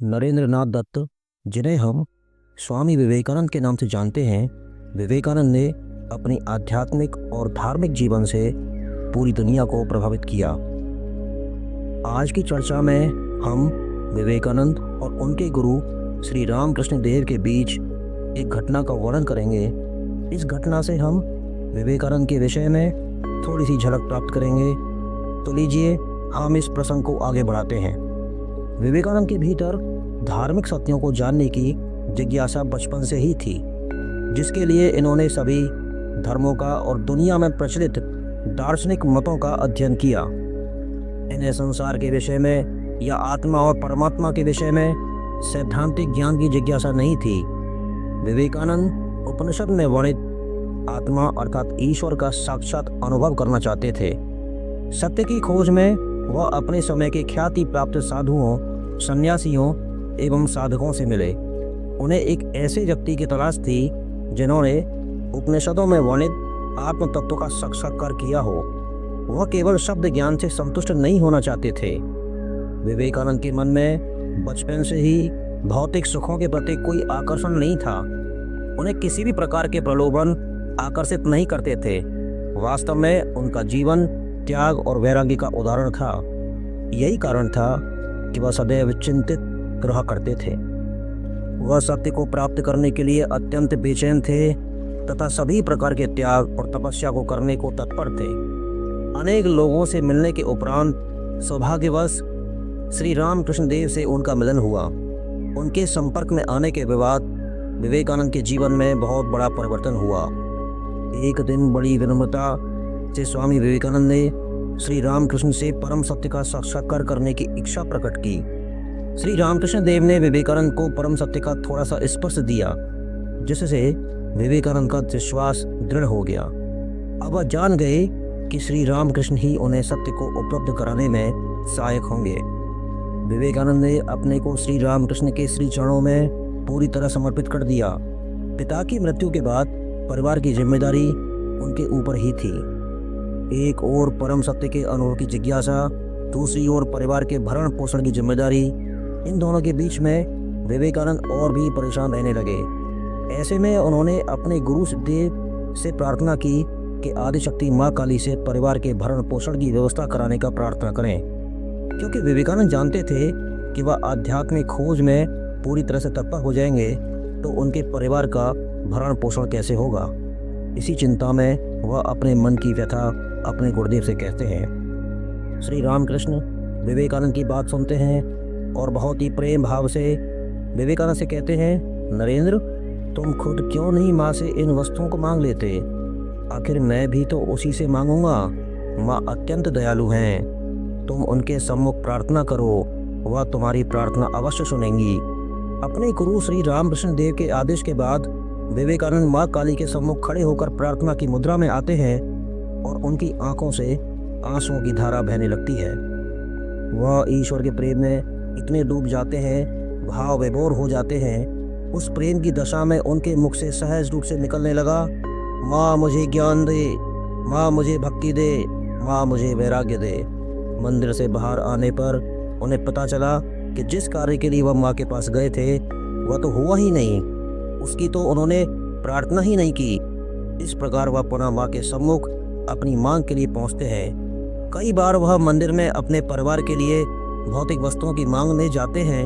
नरेंद्र नाथ दत्त, जिन्हें हम स्वामी विवेकानंद के नाम से जानते हैं, विवेकानंद ने अपनी आध्यात्मिक और धार्मिक जीवन से पूरी दुनिया को प्रभावित किया। आज की चर्चा में हम विवेकानंद और उनके गुरु श्री रामकृष्ण देव के बीच एक घटना का वर्णन करेंगे। इस घटना से हम विवेकानंद के विषय में थोड़ी सी झलक प्राप्त करेंगे। तो लीजिए हम इस प्रसंग को आगे बढ़ाते हैं। विवेकानंद के भीतर धार्मिक सत्यों को जानने की जिज्ञासा बचपन से ही थी, जिसके लिए इन्होंने सभी धर्मों का और दुनिया में प्रचलित दार्शनिक मतों का अध्ययन किया। इन्हें संसार के विषय में या आत्मा और परमात्मा के विषय में सैद्धांतिक ज्ञान की जिज्ञासा नहीं थी। विवेकानंद उपनिषद में वर्णित आत्मा अर्थात ईश्वर का साक्षात अनुभव करना चाहते थे। सत्य की खोज में वह अपने समय के ख्याति प्राप्त साधुओं, सन्यासियों एवं साधकों से मिले। उन्हें एक ऐसे व्यक्ति की तलाश थी जिन्होंने उपनिषदों में वर्णित आत्म तत्व का साक्षात्कार किया हो। वह केवल शब्द ज्ञान से संतुष्ट नहीं होना चाहते थे। विवेकानंद के मन में बचपन से ही भौतिक सुखों के प्रति कोई आकर्षण नहीं था। उन्हें किसी भी प्रकार के प्रलोभन आकर्षित नहीं करते थे। वास्तव में उनका जीवन त्याग और वैराग्य का उदाहरण था। यही कारण था कि वह सदैव चिंतित रहा करते थे। वह सत्य को प्राप्त करने के लिए अत्यंत बेचैन थे तथा सभी प्रकार के त्याग और तपस्या को करने को तत्पर थे। अनेक लोगों से मिलने के उपरांत सौभाग्यवश श्री रामकृष्ण देव से उनका मिलन हुआ। उनके संपर्क में आने के बाद विवेकानंद के जीवन में बहुत बड़ा परिवर्तन हुआ। एक दिन बड़ी विनम्रता से स्वामी विवेकानंद ने श्री रामकृष्ण से परम सत्य का साक्षात्कार करने की इच्छा प्रकट की। श्री रामकृष्ण देव ने विवेकानंद को परम सत्य का थोड़ा सा स्पर्श दिया, जिससे विवेकानंद का विश्वास दृढ़ हो गया। अब वह जान गए कि श्री रामकृष्ण ही उन्हें सत्य को उपलब्ध कराने में सहायक होंगे। विवेकानंद ने अपने को श्री रामकृष्ण के श्री चरणों में पूरी तरह समर्पित कर दिया। पिता की मृत्यु के बाद परिवार की जिम्मेदारी उनके ऊपर ही थी। एक ओर परम सत्य के अनुभव की जिज्ञासा, दूसरी ओर परिवार के भरण पोषण की जिम्मेदारी। इन दोनों के बीच में विवेकानंद और भी परेशान रहने लगे। ऐसे में उन्होंने अपने गुरु देव से प्रार्थना की कि आदिशक्ति माँ काली से परिवार के भरण पोषण की व्यवस्था कराने का प्रार्थना करें, क्योंकि विवेकानंद जानते थे कि वह आध्यात्मिक खोज में पूरी तरह से तत्पर हो जाएंगे तो उनके परिवार का भरण पोषण कैसे होगा। इसी चिंता में वह अपने मन की व्यथा अपने गुरुदेव से कहते हैं। श्री रामकृष्ण विवेकानंद की बात सुनते हैं और बहुत ही प्रेम भाव से विवेकानंद से कहते हैं, नरेंद्र, तुम खुद क्यों नहीं माँ से इन वस्तुओं को मांग लेते? आखिर मैं भी तो उसी से मांगूंगा। माँ अत्यंत दयालु हैं। तुम उनके सम्मुख प्रार्थना करो, वह तुम्हारी प्रार्थना अवश्य सुनेंगी। अपने गुरु श्री रामकृष्ण देव के आदेश के बाद विवेकानंद माँ काली के सम्मुख खड़े होकर प्रार्थना की मुद्रा में आते हैं और उनकी आंखों से आंसुओं की धारा बहने लगती है। वह ईश्वर के प्रेम में इतने डूब जाते हैं, भाव विभोर हो जाते हैं। उस प्रेम की दशा में उनके मुख से सहज रूप से निकलने लगा, माँ मुझे ज्ञान दे, माँ मुझे भक्ति दे, माँ मुझे वैराग्य दे। मंदिर से बाहर आने पर उन्हें पता चला कि जिस कार्य के लिए वह माँ के पास गए थे वह तो हुआ ही नहीं, उसकी तो उन्होंने प्रार्थना ही नहीं की। इस प्रकार वह पुनः माँ के सम्मुख अपनी मांग के लिए पहुँचते हैं। कई बार वह मंदिर में अपने परिवार के लिए भौतिक वस्तुओं की मांग में जाते हैं,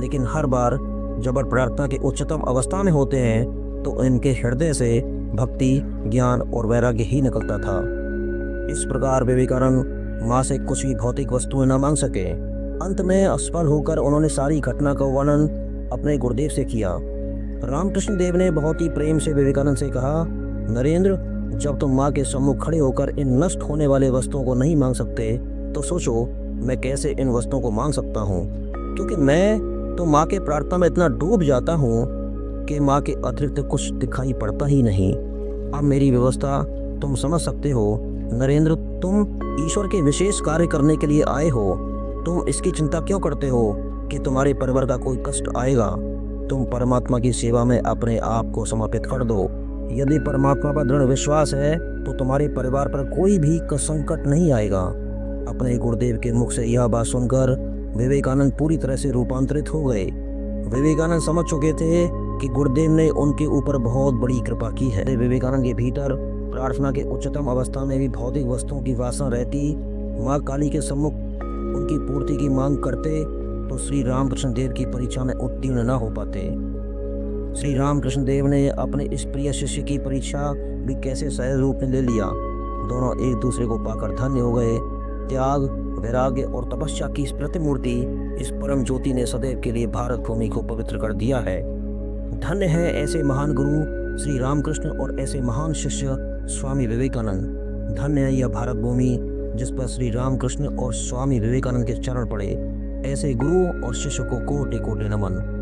लेकिन हर बार जब वह प्रार्थना के उच्चतम अवस्था में होते हैं तो इनके हृदय से भक्ति, ज्ञान और वैराग्य ही निकलता था। इस प्रकार विवेकानंद माँ से कुछ भी भौतिक वस्तुएं न मांग सके। अंत में असफल होकर उन्होंने सारी घटना का वर्णन अपने गुरुदेव से किया। रामकृष्ण देव ने बहुत ही प्रेम से विवेकानंद से कहा, नरेंद्र, जब तुम माँ के सम्मुख खड़े होकर इन नष्ट होने वाले वस्तुओं को नहीं मांग सकते तो सोचो मैं कैसे इन वस्तुओं को मांग सकता हूँ, क्योंकि मैं तो माँ के प्रार्थना में इतना डूब जाता हूँ कि माँ के अतिरिक्त कुछ दिखाई पड़ता ही नहीं। अब मेरी व्यवस्था तुम समझ सकते हो। नरेंद्र, तुम ईश्वर के विशेष कार्य करने के लिए आए हो। तुम इसकी चिंता क्यों करते हो कि तुम्हारे परिवार का कोई कष्ट आएगा? तुम परमात्मा की सेवा में अपने आप को समर्पित कर दो। यदि परमात्मा पर दृढ़ विश्वास है तो तुम्हारे परिवार पर कोई भी संकट नहीं आएगा। अपने गुरुदेव के मुख से यह बात सुनकर विवेकानंद पूरी तरह से रूपांतरित हो गए। विवेकानंद समझ चुके थे कि गुरुदेव ने उनके ऊपर बहुत बड़ी कृपा की है। विवेकानंद के भीतर प्रार्थना के उच्चतम अवस्था में भी भौतिक वस्तुओं की वासना रहती। माँ काली के सम्मुख उनकी पूर्ति की मांग करते तो श्री रामकृष्ण देव की परीक्षा में उत्तीर्ण न हो पाते। श्री रामकृष्ण देव ने अपने इस प्रिय शिष्य की परीक्षा भी कैसे सहज रूप में ले लिया। दोनों एक दूसरे को पाकर धन्य हो गए। त्याग, वैराग्य और तपस्या की इस प्रतिमूर्ति, इस परम ज्योति ने सदैव के लिए भारत भूमि को पवित्र कर दिया है। धन्य है ऐसे महान गुरु श्री रामकृष्ण और ऐसे महान शिष्य स्वामी विवेकानंद। धन्य है यह भारत भूमि जिस पर श्री रामकृष्ण और स्वामी विवेकानंद के चरण पड़े। ऐसे गुरु और शिष्य को कोटि कोटि नमन।